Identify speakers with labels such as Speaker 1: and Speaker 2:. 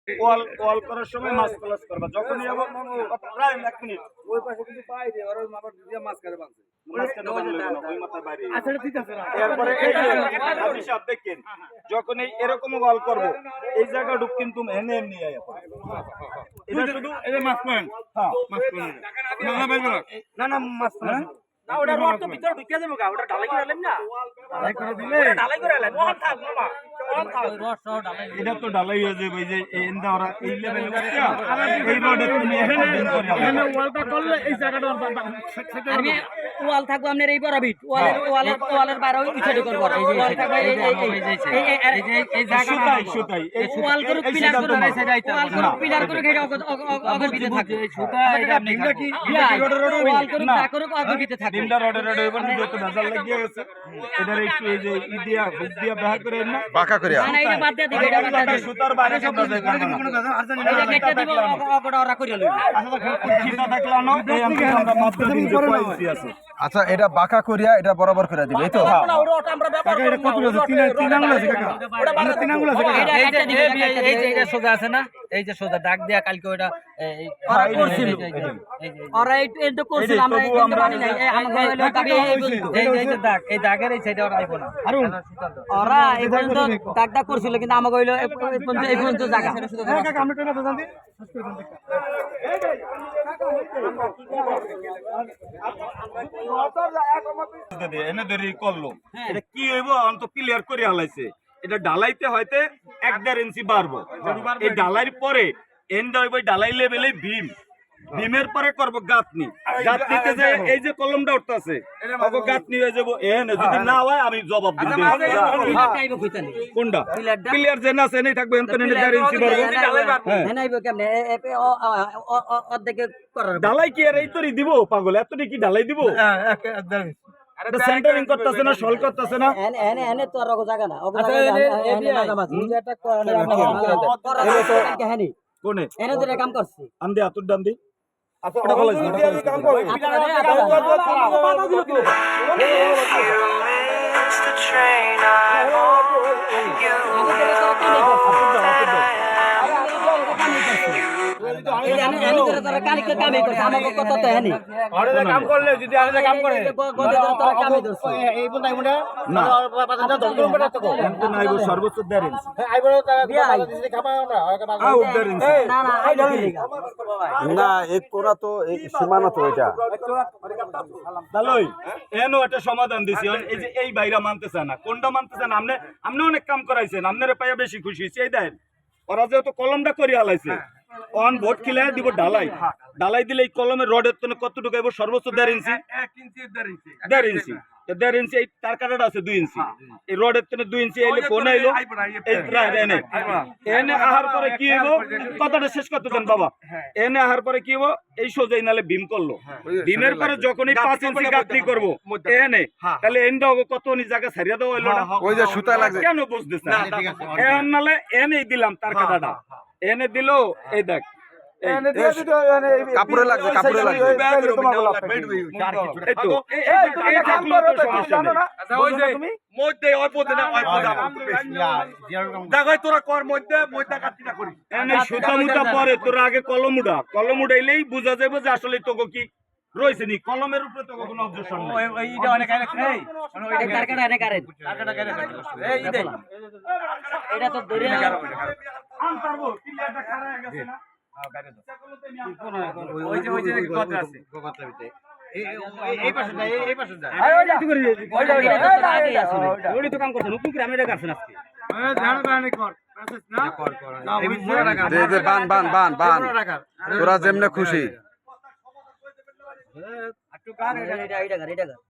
Speaker 1: ওয়াল ওয়াল করার সময় মাছ ক্লাস করবা যখনই আবার প্রায় 1 মিনিট
Speaker 2: ওই পাশে কিন্তু পাই রে আর ওই মাপার দিয়ে মাছ কাটে বাঁধছে
Speaker 1: মাঝখানে বানলে না ওই মাথার বাইরে
Speaker 2: আচ্ছা ঠিক আছে
Speaker 1: এরপরে এই যে হাজি সাহেব দেখেন যখন এই এরকম ওয়াল করব এই জায়গা ঢুক কিন্তু এনে এমনি আয়া এটা শুধু
Speaker 2: এই যে মাছ পয়েন্ট
Speaker 1: হ্যাঁ
Speaker 2: মাছ পয়েন্ট না না বাইরে না না মাছ না
Speaker 3: না ওটা রড তো ভিতরে ঢুকিয়ে দেবো গা ওটা ঢালাই করে এলাম না
Speaker 2: ঢালাই করে দিলে
Speaker 3: ঢালাই করে এলাম ওখান থাক বাবা ওখান থাক রড সহ ঢালাই
Speaker 1: এটা তো ঢালাই হয়ে যাবে এই যে এন্ডা ওরা এই লেভেলে এই রডে তুমি
Speaker 2: এখানে ওয়ালটা করলে এই জায়গাটা
Speaker 3: আমি ওয়াল থাকবো আপনার এই বরাবিট ওয়ালের বাইরে ওই সাইডে করব এই যে ওয়াল থাকবে এই জায়গা
Speaker 1: সুতাই এই
Speaker 3: ওয়াল করে পিলার করে ওয়াল করে পিলার করে ঘেরা অগর ভিতরে থাকবে এই সুতা এটা আপনি কি ওয়াল করে তা করে অগর ভিতরে থাকবে
Speaker 1: তিনটা রডে রডে এবার যত ভেজাল লাগিয়ে গেছে এটার একটু এই যে ইদিয়া হুদিয়া ব্যবহার করে না
Speaker 4: বাঁকা করে
Speaker 3: না এটা বাদ দিয়ে দিবে এটা বাদ দিয়ে
Speaker 1: সুতার বাইরে সব
Speaker 3: এটা কেটে দিব অগটা ওরা করে লইবে
Speaker 1: চিন্তা থাকলা না এই আমরা মাত্র দিন যে পয়সা আছে
Speaker 4: আচ্ছা এটা বাঁকা করিয়া এটা বরাবর করে দিবে এই তো
Speaker 3: ওটা আমরা ব্যবহার
Speaker 2: এটা কত আছে তিন আঙ্গুল আছে কাকা মানে তিন আঙ্গুল আছে কাকা
Speaker 3: এই যে এটা সোজা আছে না এই যে সোজা দাগ দেয়া কালকে ওটা ওরা করছিল ওরা এটা করছিল আমরা এটা মানি নাই আমাদের হলো দাবি এই যে দাগ এই দাগের এই সাইডে ওরা আইবো না ওরা এই পর্যন্ত দাগটা করছিল কিন্তু আমাকে হইলো এই পর্যন্ত জায়গা
Speaker 2: কাকা আমরা টেনা তো জানি
Speaker 1: এনে দেরি করলো এটা কি হইব অন্ত ক্লিয়ার করে হালাইছে এটা ঢালাইতে হয়তো 1.5 ইঞ্চি বাড়বো এই ঢালাইর পরে এন্ডা হইব ঢালাই লেভেলে ভীম ভীমের পরে করব গাঁথনি গাঁথনিতে যে এই যে কলমটা উঠতাছে ওগো গাঁথনি হয়ে যাব এনে যদি না হয় আমি জবাব দিব কোনটা ক্লিয়ার যে না আছে নেই থাকবে এনতে এনে 1.5 ইঞ্চি বাড়বো
Speaker 3: হ্যাঁ নাইব কেমনে অর্ধেক করার
Speaker 1: ঢালাই কি আর এই তরি দিব পাগল এতটি কি ঢালাই দিব এটা সেন্টারিং করতেছে না সল করতেছে না
Speaker 3: এনে এনে তো আর জায়গা না এনে
Speaker 1: কোনে
Speaker 3: এনে তো কাম করছি
Speaker 1: আম দে আতুর দাম দি ওটা কলেজ কাম করবে
Speaker 2: কাম করলে যদি আলাদা কাম করে এই বন্ধ আইবো না
Speaker 1: না
Speaker 2: দরকার পড়ে তো
Speaker 1: কিন্তু নাইব সর্বোচ্চ 1.5 ইঞ্চি
Speaker 2: আইবো তারা দিতে খাবা আমরা
Speaker 1: আউ 1.5 ইঞ্চি
Speaker 3: না না আই
Speaker 4: না এক কোনা তো এই সীমানা তো এটা
Speaker 1: তালই এনো একটা সমাধান দিছি এই যে এই বাইরা মানতেছে না কোনটা মানতেছে না আপনি অনেক কাম করাইছেন আপনারে পাইয়া বেশি খুশি হইছে এই দেন ওরা যেহেতু কলমটা করি হালাইছে অন ভোট ক্লিয়ার দিব ঢালাই ঢালাই দিলে এই কলমের রডের তনে কতটুকু আইব সর্বোচ্চ 1.5 ইঞ্চি 1.5 ইঞ্চি 1.5 ইঞ্চি এই তার কাটাটা আছে 2 ইঞ্চি এই রডের তনে 2 ইঞ্চি আইলে কোন আইলো এই রাইট এনে এনে আহার পরে কি হইব কথাটা শেষ করতে দেন বাবা এনে আহার পরে কি হইব এই সোজাই নালে ভীম করলো ভীমের পরে যখনই 5 ইঞ্চি গাঁথনি করব এনে তাহলে এন্ডা কতনি জায়গা ছাড়িয়া দাও হইলো না
Speaker 4: ওই যে সুতা লাগছে
Speaker 1: কেন বুঝতেছ না এন নালে এনেই দিলাম তার কাটাটা এনে দিলো এই দেখ
Speaker 4: কাপড়ে লাগছে কাপড়ে লাগছে
Speaker 1: এই তো এই থাকলো তো সমস্যা নেই
Speaker 2: ওই যে মধ্যে ওই পদে না ওই পদে দেখাই তোরা কর মধ্যে কাটতিটা করি
Speaker 1: এনে সুতা মুটা পরে তোর আগে কলম উড়াইলেই বোঝা যাবে যে আসলে তোকে কি রয়েছে নি কলমের উপরে তো কোনো অবজেকশন নাই
Speaker 2: এইটা অনেক এই
Speaker 3: ওই কারখানা এনে কারেন
Speaker 2: এই দে
Speaker 3: এটা তো ধরে
Speaker 1: আম পারবো ক্লিয়ারটা খারাপ হয়ে গেছে না
Speaker 2: ওই যে কথা আছে এই পাশে যায় এই পাশে যায়
Speaker 1: ওই তো কাম করছেন উপরে আমি এটা করছেন আজকে
Speaker 2: ধ্যান বানি কর না কর
Speaker 4: দে বান তোরা যেমনে খুশি
Speaker 3: এটা